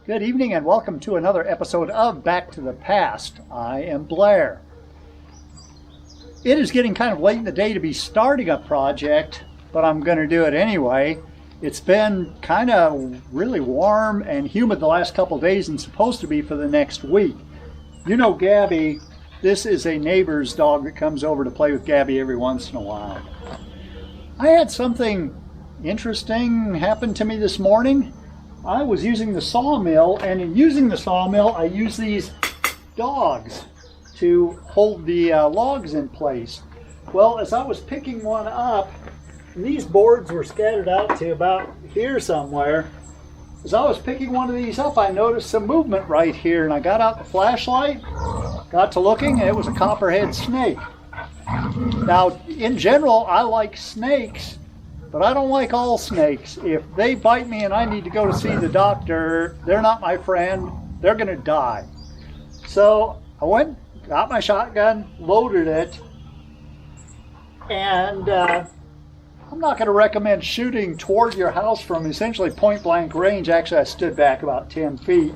Good evening and welcome to another episode of Back to the Past. I am Blair. It is getting kind of late in the day to be starting a project, but I'm going to do it anyway. It's been kind of really warm and humid the last couple of days and supposed to be for the next week. You know Gabby, this is a neighbor's dog that comes over to play with Gabby every once in a while. I had something interesting happen to me this morning. I was using the sawmill, and in using the sawmill, I use these dogs to hold the logs in place. Well, as I was picking one up, and these boards were scattered out to about here somewhere. As I was picking one of these up, I noticed some movement right here, and I got out the flashlight, got to looking, and it was a copperhead snake. Now, in general, I like snakes, but I don't like all snakes. If they bite me and I need to go to see the doctor, they're not my friend. They're going to die. So I went, got my shotgun, loaded it, and I'm not going to recommend shooting toward your house from essentially point blank range. Actually, I stood back about 10 feet.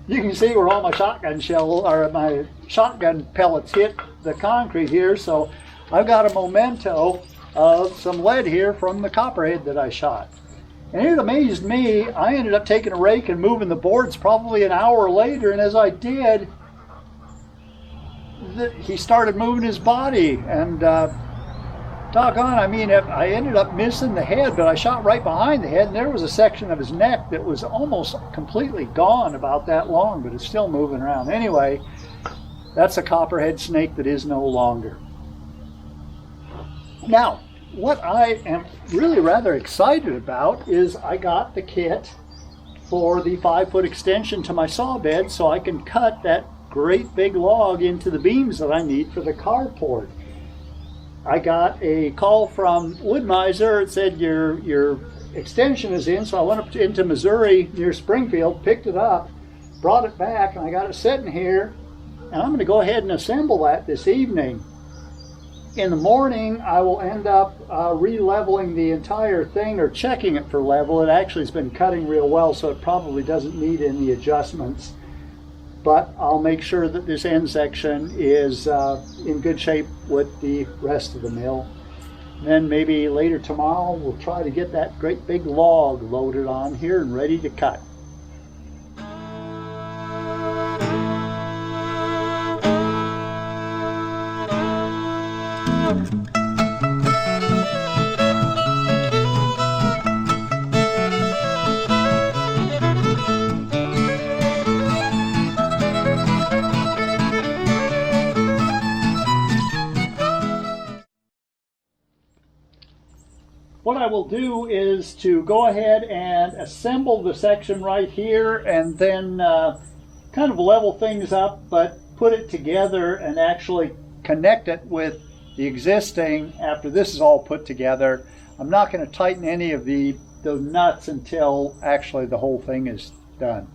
You can see where all my shotgun pellets hit the concrete here. So I've got a memento of some lead here from the copperhead that I shot. And it amazed me. I ended up taking a rake and moving the boards probably an hour later, and as I did, he started moving his body, and doggone, I ended up missing the head, but I shot right behind the head, and there was a section of his neck that was almost completely gone, about that long, but it's still moving around. Anyway, that's a copperhead snake that is no longer. Now, what I am really rather excited about is I got the kit for the 5-foot extension to my saw bed so I can cut that great big log into the beams that I need for the carport. I got a call from Woodmizer. It said your extension is in, so I went up into Missouri near Springfield, picked it up, brought it back, and I got it sitting here, and I'm going to go ahead and assemble that this evening. In the morning, I will end up re-leveling the entire thing, or checking it for level. It actually has been cutting real well, so it probably doesn't need any adjustments. But I'll make sure that this end section is in good shape with the rest of the mill. Then maybe later tomorrow, we'll try to get that great big log loaded on here and ready to cut. What I will do is to go ahead and assemble the section right here and then kind of level things up, but put it together and actually connect it with the existing after this is all put together. I'm not going to tighten any of the nuts until actually the whole thing is done.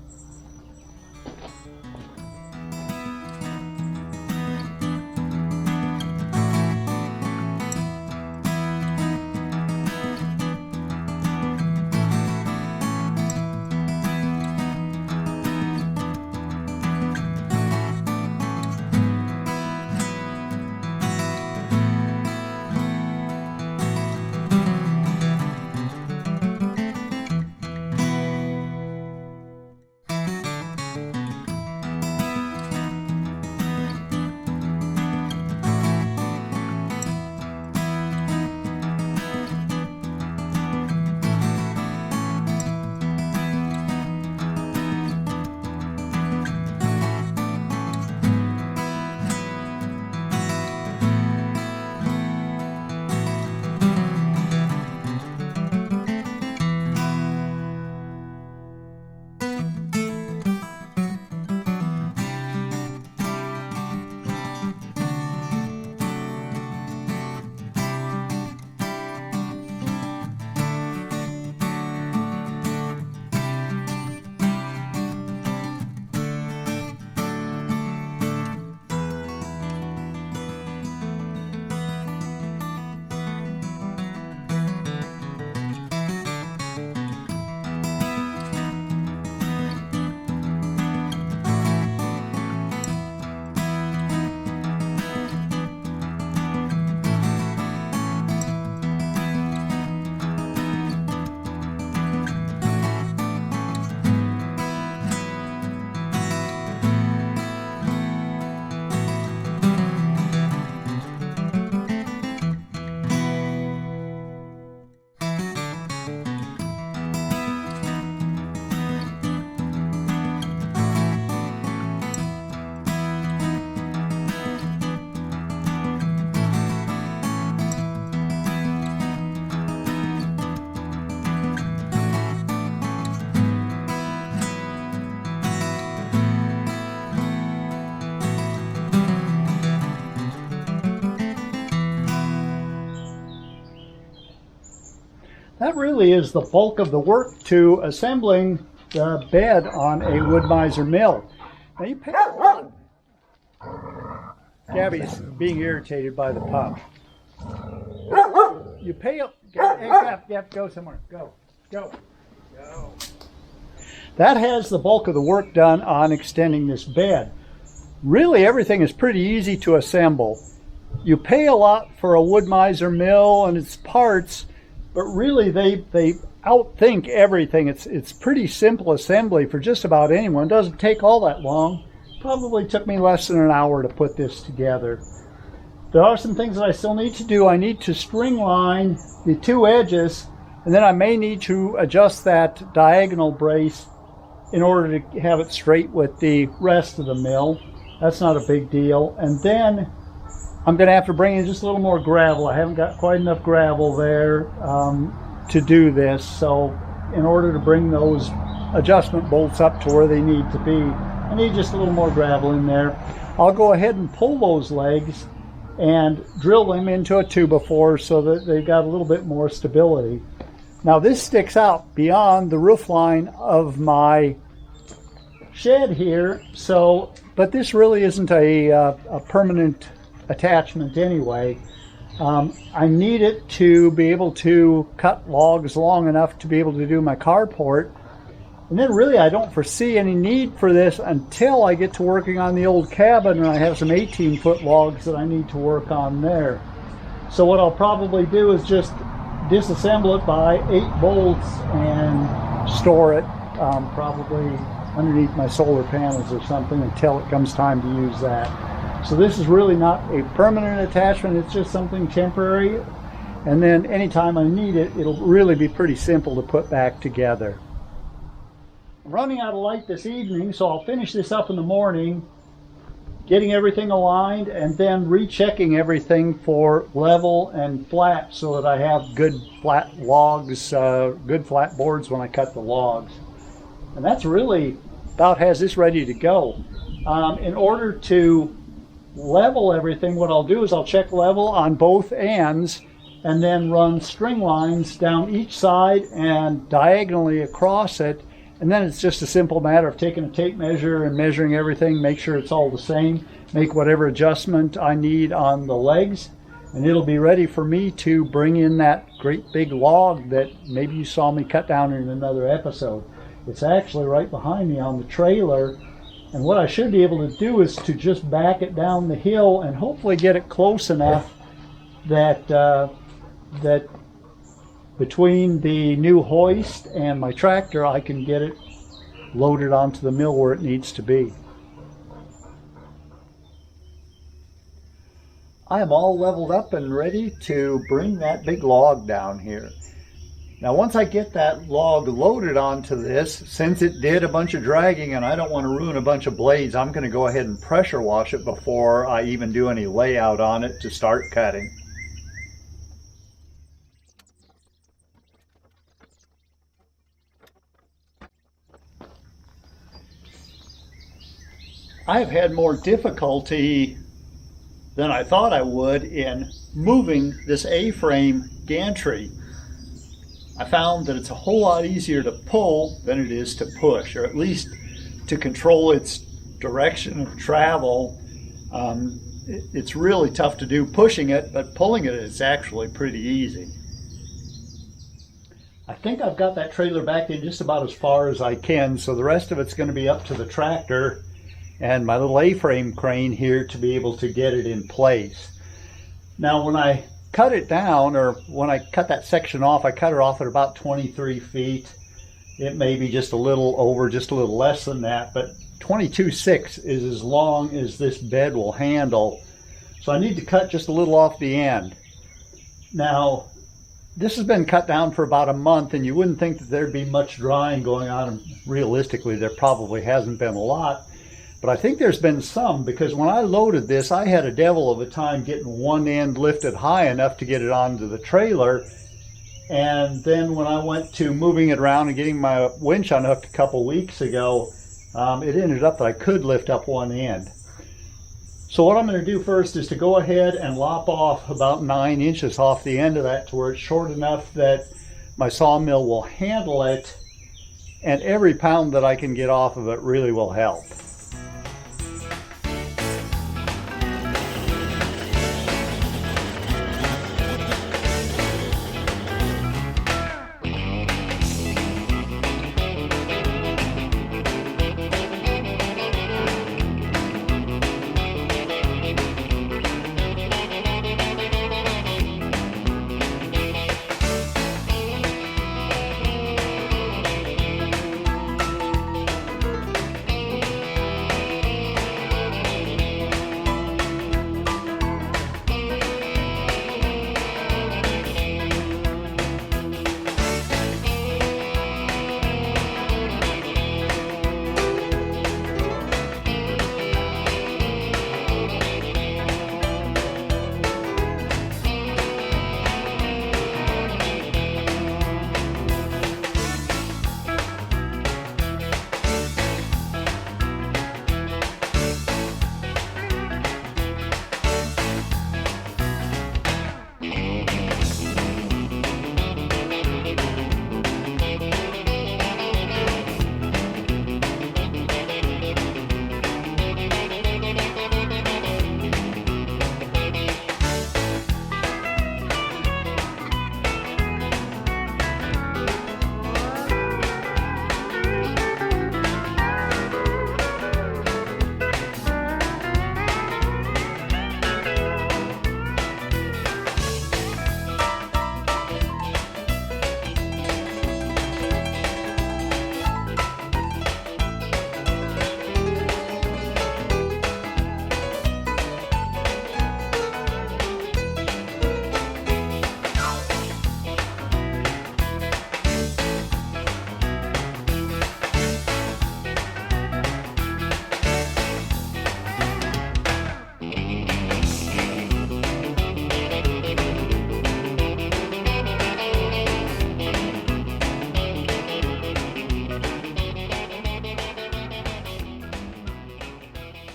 That really is the bulk of the work to assembling the bed on a Woodmizer mill. Now you pay a lot. Gabby's being irritated by the pup. You pay up. Gab, go somewhere. Go. That has the bulk of the work done on extending this bed. Really, everything is pretty easy to assemble. You pay a lot for a Woodmizer mill and its parts, but really they outthink everything. It's pretty simple assembly for just about anyone. It doesn't take all that long. Probably took me less than an hour to put this together. There are some things that I still need to do. I need to string line the two edges, and then I may need to adjust that diagonal brace in order to have it straight with the rest of the mill. That's not a big deal. And then I'm going to have to bring in just a little more gravel. I haven't got quite enough gravel there to do this. So in order to bring those adjustment bolts up to where they need to be, I need just a little more gravel in there. I'll go ahead and pull those legs and drill them into a 2x4 so that they've got a little bit more stability. Now this sticks out beyond the roof line of my shed here, but this really isn't a permanent attachment anyway. I need it to be able to cut logs long enough to be able to do my carport. And then really I don't foresee any need for this until I get to working on the old cabin and I have some 18-foot logs that I need to work on there. So what I'll probably do is just disassemble it by 8 bolts and store it probably underneath my solar panels or something until it comes time to use that. So this is really not a permanent attachment, it's just something temporary. And then anytime I need it, it'll really be pretty simple to put back together. I'm running out of light this evening, so I'll finish this up in the morning, getting everything aligned and then rechecking everything for level and flat so that I have good flat logs, good flat boards when I cut the logs. And that's really about has this ready to go. In order to level everything, what I'll do is I'll check level on both ends and then run string lines down each side and diagonally across it. And then it's just a simple matter of taking a tape measure and measuring everything, make sure it's all the same, make whatever adjustment I need on the legs, and it'll be ready for me to bring in that great big log that maybe you saw me cut down in another episode. It's actually right behind me on the trailer, and what I should be able to do is to just back it down the hill and hopefully get it close enough that that between the new hoist and my tractor I can get it loaded onto the mill where it needs to be. I am all leveled up and ready to bring that big log down here. Now once I get that log loaded onto this, since it did a bunch of dragging and I don't want to ruin a bunch of blades, I'm going to go ahead and pressure wash it before I even do any layout on it to start cutting. I've had more difficulty than I thought I would in moving this A-frame gantry. I found that it's a whole lot easier to pull than it is to push, or at least to control its direction of travel. It's really tough to do pushing it, but pulling it is actually pretty easy. I think I've got that trailer back in just about as far as I can, so the rest of it's going to be up to the tractor and my little A-frame crane here to be able to get it in place. Now when I cut it down, or when I cut that section off, I cut it off at about 23 feet. It may be just a little over, just a little less than that, but 22.6 is as long as this bed will handle. So I need to cut just a little off the end. Now, this has been cut down for about a month, and you wouldn't think that there'd be much drying going on, and realistically there probably hasn't been a lot. But I think there's been some, because when I loaded this, I had a devil of a time getting one end lifted high enough to get it onto the trailer. And then when I went to moving it around and getting my winch unhooked a couple weeks ago, it ended up that I could lift up one end. So what I'm going to do first is to go ahead and lop off about 9 inches off the end of that to where it's short enough that my sawmill will handle it, and every pound that I can get off of it really will help.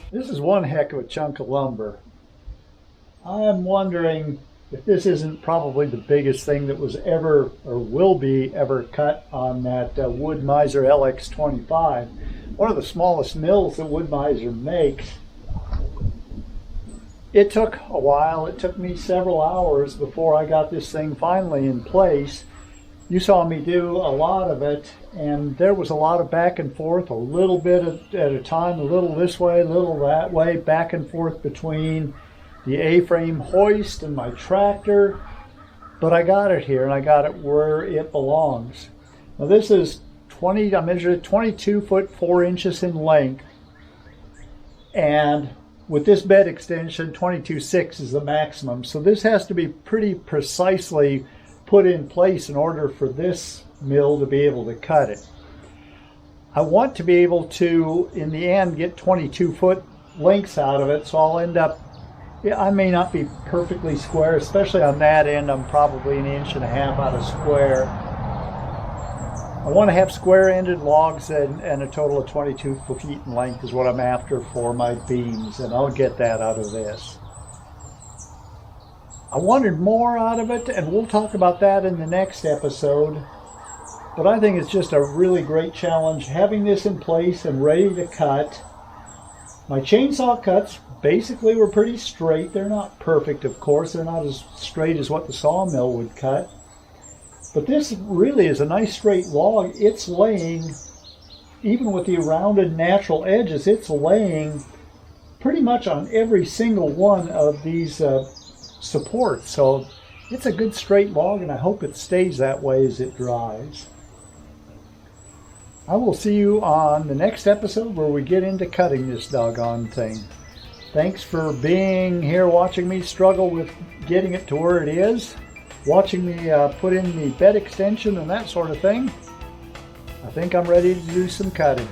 This is one heck of a chunk of lumber. I'm wondering if this isn't probably the biggest thing that was ever or will be ever cut on that Woodmizer LX 25. One of the smallest mills that Woodmizer makes. It took a while. It took me several hours before I got this thing finally in place. You saw me do a lot of it, and there was a lot of back and forth, a little bit at a time, a little this way, a little that way, back and forth between the A-frame hoist and my tractor. But I got it here, and I got it where it belongs. Now this is I measured it 22 foot 4 inches in length, and with this bed extension, 22.6 is the maximum. So this has to be pretty precisely put in place in order for this mill to be able to cut it. I want to be able to, in the end, get 22 foot lengths out of it, so I'll end up, I may not be perfectly square, especially on that end. I'm probably 1.5 inches out of square. I want to have square-ended logs, and a total of 22 feet in length is what I'm after for my beams, and I'll get that out of this. I wanted more out of it, and we'll talk about that in the next episode. But I think it's just a really great challenge having this in place and ready to cut. My chainsaw cuts basically were pretty straight. They're not perfect, of course. They're not as straight as what the sawmill would cut. But this really is a nice straight log. It's laying, even with the rounded natural edges, it's laying pretty much on every single one of these supports. So it's a good straight log, and I hope it stays that way as it dries. I will see you on the next episode where we get into cutting this doggone thing. Thanks for being here, watching me struggle with getting it to where it is, watching me put in the bed extension and that sort of thing. I think I'm ready to do some cutting.